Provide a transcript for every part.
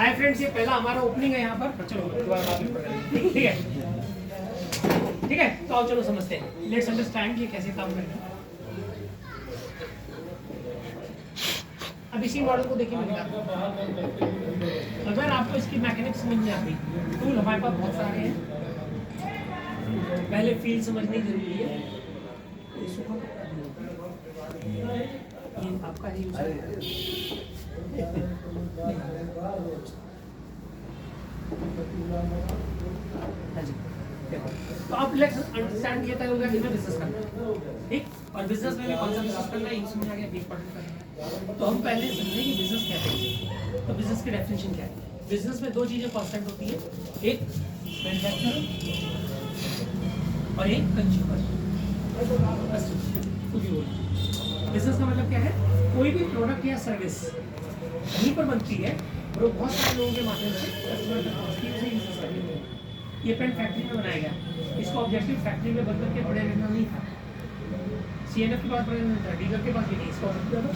Hi friends, ये पहला हमारा ओपनिंग है यहाँ पर। चलो दोबारा बात कर रहे हैं, ठीक है ठीक है। तो आओ चलो समझते हैं, लेट्स अंडरस्टैंड ये कैसे काम करेगा। अब इसी मॉडल को देखिए मिलेगा। अगर आपको इसकी मैकेनिक्स समझ में आती, टूल हमारे पास बहुत सारे हैं। पहले फील्ड समझनी जरूरी है। ये आपका ही यूज है। तो आप लेट्स अंडरस्टैंड ये तय हो गया कि मैं बिजनेस करना है, ठीक। और बिजनेस में भी कौन सा बिजनेस करना है ये समझ आ गया, बिग पार्टनर करना है। तो हम पहले समझें कि बिजनेस क्या है। तो बिजनेस की डेफिनेशन क्या है। बिजनेस में दो चीजें कांस्टेंट होती है, एक मैन्युफैक्चरर और एक कंज्यूमर। बिजनेस का मतलब क्या है, कोई भी प्रोडक्ट या सर्विस कहीं पर बनती है और वो बहुत सारे लोगों के माध्यम से कस्टमर तक पहुंचती है, उसे यूजर्स तक। ये पेन फैक्ट्री में बनाया गया, इसका ऑब्जेक्टिव फैक्ट्री में बनकर के बड़े रहना नहीं था, सीएनएफ के पास बड़े रहना था, डीलर के पास भी नहीं। इसका ऑब्जेक्टिव था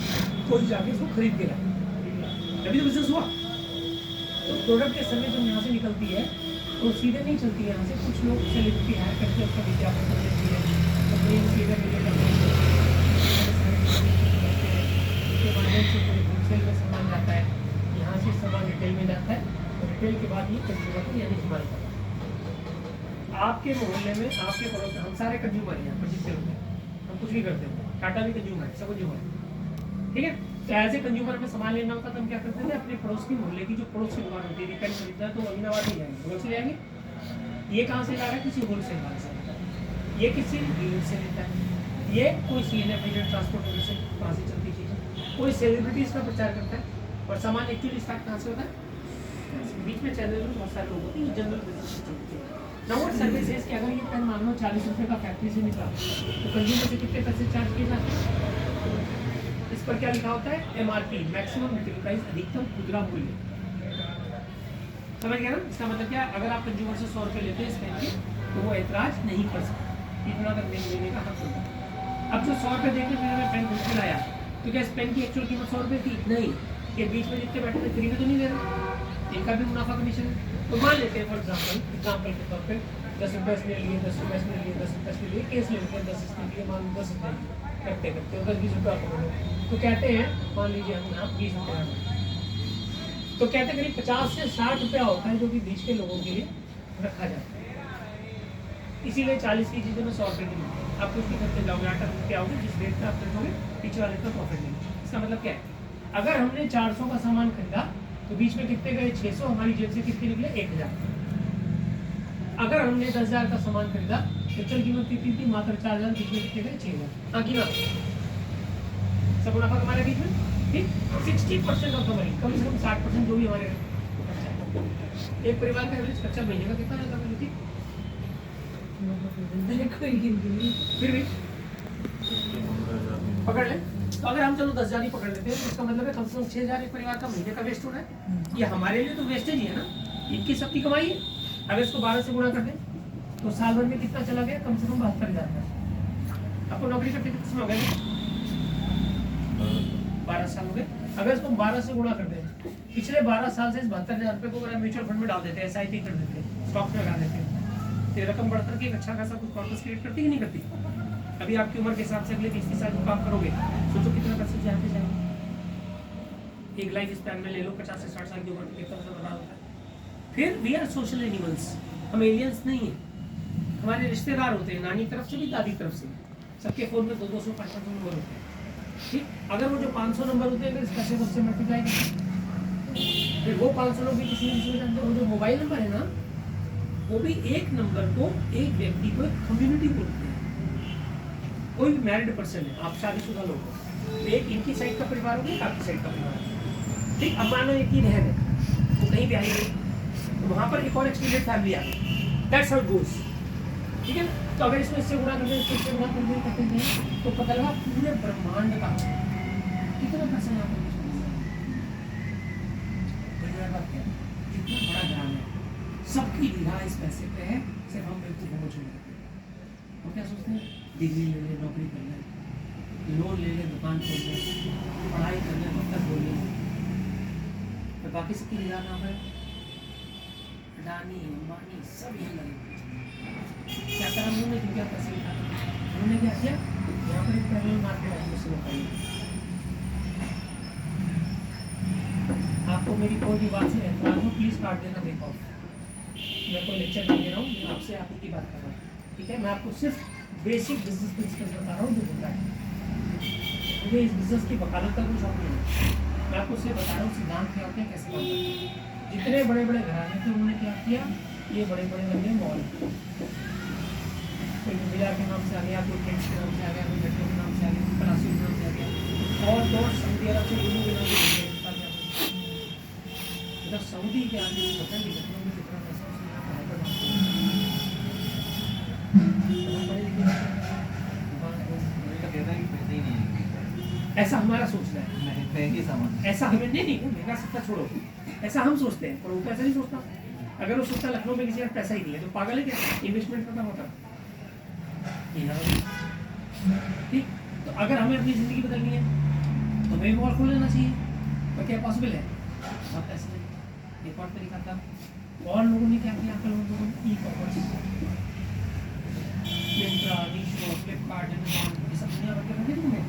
कोई जाके इसको खरीद के लाए, तभी तो बिजनेस हुआ। तो प्रोडक्ट के समय जब यहाँ से निकलती है तो सीधे नहीं चलती है, यहाँ से कुछ लोग सेलिब्रिटी हायर करके उसका विज्ञापन कर देती है, तो कोई सीधे मिले के माध्यम से पूरे होलसेल में सामान जाता है, यहाँ से सामान रिटेल में जाता है, और रिटेल के बाद ये कंज्यूमर को यानी हमारे पास। आपके मोहल्ले में आपके पड़ोस में हम सारे कंज्यूमर हैं, यहाँ पर जितने लोग हैं, हम कुछ भी करते हैं, टाटा भी कंज्यूमर है, सब कंज्यूमर है, ठीक है। तो एज ए कंज्यूमर में सामान लेना होता तो हम क्या करते थे, अपने पड़ोस की मोहल्ले की जो पड़ोस की दुकान होती है, रिटेल खरीदना तो अमीनाबाद ही जाएंगे, बगल से जाएंगे। ये कहाँ से ला रहा है, किसी होलसेल वाले से, ये किसी डीलर से लेता है, ये कोई सीएनएफ एजेंट ट्रांसपोर्टर से कहाँ से चलती चीज़ है, कोई सेलिब्रिटीज का प्रचार करता है, और सामान एक्चुअली स्टार्ट कहाँ से होता है, बीच में चैनल में बहुत सारे लोग होते हैं, जनरल बिजनेस चलती है। नाउ व्हाट सर्विस इज कि अगर ये पेन मान लो 40 रुपये का फैक्ट्री से निकला तो कंज्यूमर से कितने पैसे चार्ज किए जाते हैं। इस पर क्या लिखा होता है, एमआरपी, मैक्सिमम रिटेल प्राइस, अधिकतम खुदरा मूल्य। समझ गया ना। इसका मतलब क्या, अगर आप कंज्यूमर से 100 रुपये लेते हैं इस पेन के, तो वो ऐतराज नहीं कर सकता, इतना तक लेने का हक होता है। अब जो 100 रुपये देकर फिर मैं पेन खरीद के लाया, तो क्या इस पेन की एक्चुअल कीमत 100 रुपये थी? नहीं, ये बीच में जितने बैठे थे फ्री में तो नहीं दे रहे, इनका भी मुनाफा कमीशन है। तो मान लेते हैं फॉर एग्जाम्पल के तौर पर 10 रुपये इसने लिए, 10 रुपये इसने लिए, 10 रुपये इसने लिए, केस ले लेते हैं, 10 इसने लिए, मान लो 10 रुपये करते करते 10-20 रुपये आपको, तो कहते हैं मान लीजिए हम यहाँ 20 रुपये, तो कहते करीब 50 से 60 रुपया होता है जो कि बीच के लोगों के लिए रखा जाता है। इसीलिए 40 की चीज़ें में 100 रुपये की मिलती है। आप कुछ भी करते जाओगे, आटा खरीदते आओगे, जिस रेट पे आप खरीदोगे पीछे वाले का प्रॉफिट मिलेगा। इसका मतलब क्या है, अगर हमने 400 का सामान खरीदा तो बीच में कितने गए, 600, हमारी जेब से कितने निकले, 1000। अगर हमने 10,000 का सामान खरीदा तो चल कीमत कितनी थी, मात्र 4,000, बीच में कितने गए, 6,000। हाँ की ना, सब मुनाफा हमारे बीच में, ठीक। 60% ऑफ द मनी, कम से कम 60% जो भी हमारे एक परिवार का एवरेज खर्चा महीने का कितना रहता है, ठीक। फिर भी पकड़ ले, तो अगर हम चलो 10,000 ही पकड़ लेते हैं तो इसका मतलब है कम से कम 6,000 एक परिवार का महीने का वेस्ट हो रहा है। ये हमारे लिए तो वेस्टेज ही है ना, इनकी सबकी कमाई है। अगर इसको 12 से गुणा कर दें तो साल भर में कितना चला गया, कम से कम 72,000 का। आपको नौकरी करते कितने हो गए, 12 साल हो गए। अगर इसको 12 से गुणा कर दें, पिछले 12 साल से इस 72,000 रुपये को अगर म्यूचुअल फंड में डाल देते हैं, SIP कर देते हैं, स्टॉक में लगा देते हैं, तो रकम बढ़कर के एक अच्छा खासा कुछ कॉर्पस क्रिएट करती कि नहीं करती। अभी आपकी उम्र के हिसाब से अगले 20-30 साल जो काम करोगे, सोचो कितना पैसे यहाँ पे जाएंगे। एक लाइफ स्पैन में ले लो 50 से 60 साल की उम्र, कितना पैसा बर्बाद होता है। फिर वी आर सोशल एनिमल्स, हम एलियंस नहीं हैं। हमारे रिश्तेदार होते हैं, नानी तरफ से भी, दादी तरफ से, सबके फ़ोन में 200 500 नंबर होते हैं, ठीक। अगर वो जो 500 नंबर होते हैं अगर इस पैसे को उससे मल्टीप्लाई करें, फिर वो 500 लोग भी किसी न जानते हैं। वो जो मोबाइल नंबर है ना, वो भी एक नंबर को, एक व्यक्ति को एक कम्युनिटी बोलते हैं। कोई भी मैरिड पर्सन है, आप शादीशुदा लोग हो, तो एक इनकी साइड का परिवार होगा, आपकी साइड का परिवार है, ठीक। अब मानो एक ही रहन है, वो कहीं भी आई गई, तो वहाँ पर एक और एक्सटेंडेड फैमिली आ गई, दैट्स हाउ इट गोज़, ठीक है। तो अगर इसको इससे गुणा कर दें, इससे गुणा करते हैं, तो पता लगा पूरे ब्रह्मांड का कितना पैसा यहाँ पर कितना बड़ा ध्यान है, सबकी निगाह इस पैसे पे है, सिर्फ हम व्यक्ति को छोड़। हम क्या सोचते हैं, डिग्री ले ले, नौकरी कर ले, लोन ले ले, दुकान खोल ले, पढ़ाई कर ले, दफ्तर खोल ले, तो बाकी सबकी निगाह कहाँ पर है? अडानी अंबानी सब यही लगे। क्या करा उन्होंने? क्या पैसे निकाले उन्होंने? क्या किया? यहाँ पर एक पैरेलल मार्केट है, उसे बताइए। आपको मेरी कोई भी बात से एतराज हो प्लीज़ काट देना, देखो मैं कोई लेक्चर नहीं दे रहा हूँ, मैं आपसे आपकी की बात कर रहा हूँ, ठीक है? मैं आपको सिर्फ बेसिक बिजनेस प्रिंसिपल बता रहा हूँ जो होता है। मुझे इस बिजनेस की वकालत का कुछ शौक नहीं है, मैं आपको सिर्फ बता रहा हूँ सिद्धांत क्या होते हैं, कैसे काम करते हैं। जितने बड़े बड़े घराने थे उन्होंने क्या किया? ये बड़े बड़े बने मॉल, कोई मिलार के नाम से आ गया, कोई ट्रेंड्स के नाम से आ गया, कोई मेट्रो के नाम से आ गया, कोई पलासी के नाम से आ गया, और तो सऊदी अरब से गुरु के नाम से मतलब सऊदी के आगे पता नहीं लखनऊ में कितना पैसा उसने यहाँ पढ़ाई पर ऐसा हमारा सोचना है, ऐसा हमें नहीं महंगा सस्ता छोड़ो, ऐसा हम सोचते हैं, पर वो पैसा नहीं सोचता। अगर वो सोचता लखनऊ में किसी का पैसा ही नहीं है तो पागल है क्या? इन्वेस्टमेंट करना होता ठीक। तो अगर हमें अपनी ज़िंदगी बदलनी है तो हमें मॉल खोल लेना चाहिए, और क्या पॉसिबल है? बहुत पैसे नहीं। एक और तरीका था, और लोगों ने क्या किया? कल लोगों ने e commerce, Myntra, Meesho, Flipkart, Amazon, ये सब दुनिया भर के बंदे घूमे,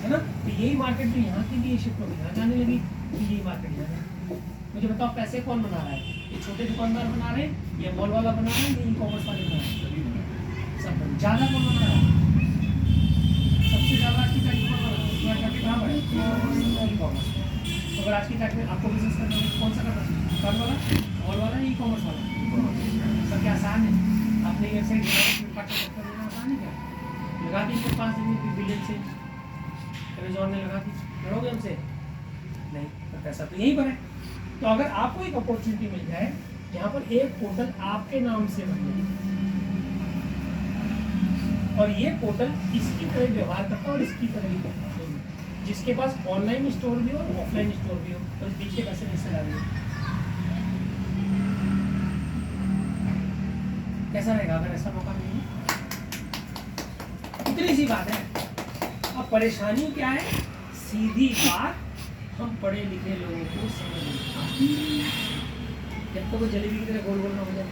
है ना? तो यही मार्केट जो यहाँ के लिए शिफ्ट हो गई, यहाँ जाने लगी, तो यही मार्केट जाने। मुझे बताओ पैसे कौन बना रहा है? ये छोटे दुकानदार बना रहे हैं, ये मॉल वाला बना रहा है, ये ई कॉमर्स वाले बना रहे हैं? सब ज़्यादा कौन बना रहा है? सबसे ज़्यादा आज की तारीख में कहाँ बढ़े? E commerce. तो अगर आज की तारीख में आपको बिजनेस करना है कौन सा करना चाहिए? दुकान वाला, मॉल वाला, ई कॉमर्स वाला? सब क्या आसान है? आपने वेबसाइट देना आसान है क्या? लगा दी 5 दिन में बिलियन से, अमेजोन ने लगा दी, लड़ोगे हमसे? नहीं, तो पैसा तो यहीं पर है। तो अगर आपको एक अपॉर्चुनिटी मिल जाए यहाँ पर एक पोर्टल आपके नाम से बन जाए, और ये पोर्टल इसकी तरह व्यवहार करता है और इसकी तरह ही करता है, जिसके पास ऑनलाइन स्टोर भी हो और ऑफलाइन स्टोर भी हो, तो इस बीच के पैसे नहीं डालेंगे। कैसा रहेगा अगर ऐसा मौका मिले? इतनी सी बात है। अब परेशानी क्या है? सीधी बात, हम पढ़े लिखे लोगों को समझ नहीं आती, जब तक वो जलेबी की तरह गोल गोल ना हो जाए।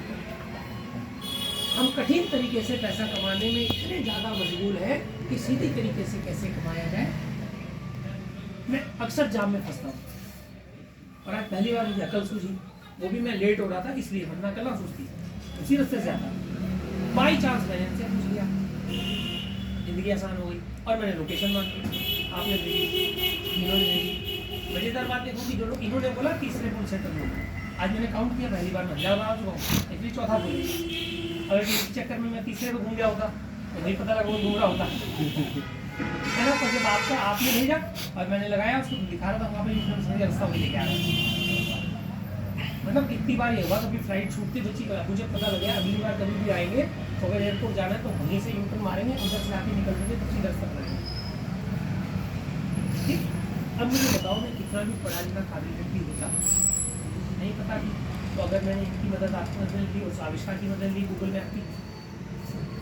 हम कठिन तरीके से पैसा कमाने में इतने ज़्यादा मशगूल है कि सीधी तरीके से कैसे कमाया जाए, मैं अक्सर जाम में फंसता हूँ। और आज पहली बार मुझे अकल सूझी, वो भी मैं लेट हो रहा था इसलिए, वरना कल ना सोचती उसी रास्ते से आता। बाई चांस मैंने इनसे पूछ लिया, ज़िंदगी आसान हो गई, और मैंने लोकेशन मांगी, आपने भेजी, इन्होंने भेजी। मज़ेदार बात देखो कि जो लोग इन्होंने बोला तीसरे पुल सेंटर में, आज मैंने काउंट किया, पहली बार मैं 1000 बार आ चुका हूँ, इसलिए चौथा पुल। अगर इस चक्कर में मैं तीसरे पे घूम गया होता तो नहीं पता लगा वो घूम रहा होता, है ना? तो जब आपने भेजा और मैंने लगाया, उसको दिखा रहा था वहाँ पे रास्ता वही लेके आ रहा। मतलब इतनी बार ये हुआ, कभी फ्लाइट छूटती बची, मुझे पता लग गया अगली बार कभी भी आएंगे तो अगर एयरपोर्ट जाना है तो वहीं से यूटर्न मारेंगे, उधर से आके निकल देंगे, तो सीधा रास्ता पकड़ेंगे। ठीक। अब मुझे बताओ, मैं कितना भी पढ़ा लिखा काबिल व्यक्ति होता, नहीं पता कि तो अगर मैंने इनकी मदद आपकी मदद ली, उस आविष्कार की मदद ली गूगल मैप की,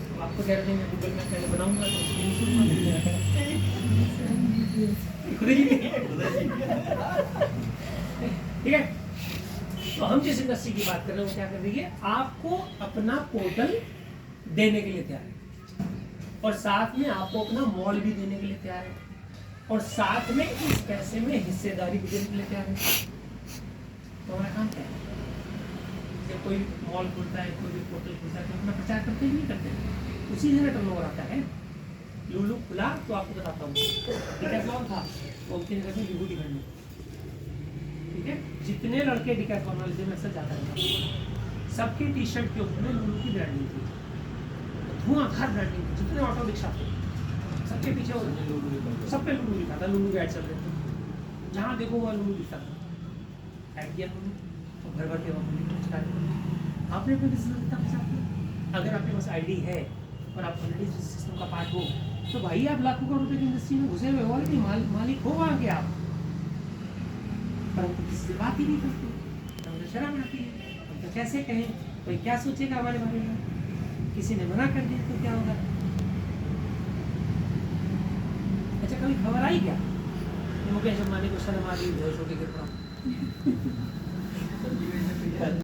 तो आपको कह रहे थे मैं गूगल मैप पहले बनाऊंगा तो ठीक है। तो हम जिस इंडस्ट्री की बात कर रहे हैं वो क्या कर रही है? आपको अपना पोर्टल देने के लिए तैयार है, और साथ में आपको अपना मॉल भी देने के लिए तैयार है, और साथ में इस पैसे में हिस्सेदारी भी देने के लिए तैयार है। तो हमारा काम क्या है? जब कोई मॉल खुलता है, कोई भी पोर्टल खुलता है, तो अपना प्रचार करते ही नहीं करते, उसी जगह टर्नओवर आता है। लुलु खुला तो आपको बताता हूँ, डिकैथलॉन था तो उनकी जगह से विभूति खंड, ठीक है? जितने लड़के डिकैथलॉन वाले जिम अक्सर जाता है, सबकी टी शर्ट के ऊपर में लुलु की ब्रांडिंग थी, धुआंधार ब्रांडिंग थी। जितने ऑटो रिक्शा थे सबके पीछे वो सब पे लुलु लिखा था, लुलु के ऐड चल रहे थे, जहाँ देखो वहाँ लुलु लिखा था। ऐड किया लुलु तो घर भर के आपने अपने बिजनेस में कितना पैसा किया? अगर आपके पास आईडी है और आप ऑलरेडी सिस्टम का पार्ट हो, तो भाई आप लाखों करोड़ रुपए की इंडस्ट्री में घुसे हुए हो, कि मालिक हो वहाँ के आप, पर हम तो किसी से बात ही नहीं करते, हमें शर्म आती है, हम तो कैसे कहें, कोई क्या सोचेगा हमारे बारे में, किसी ने मना कर दिया तो क्या होगा? अच्छा, कभी खबर आई क्या मुकेश अंबानी को शर्म आ गई, बेहोश होकर गिर पड़ा? है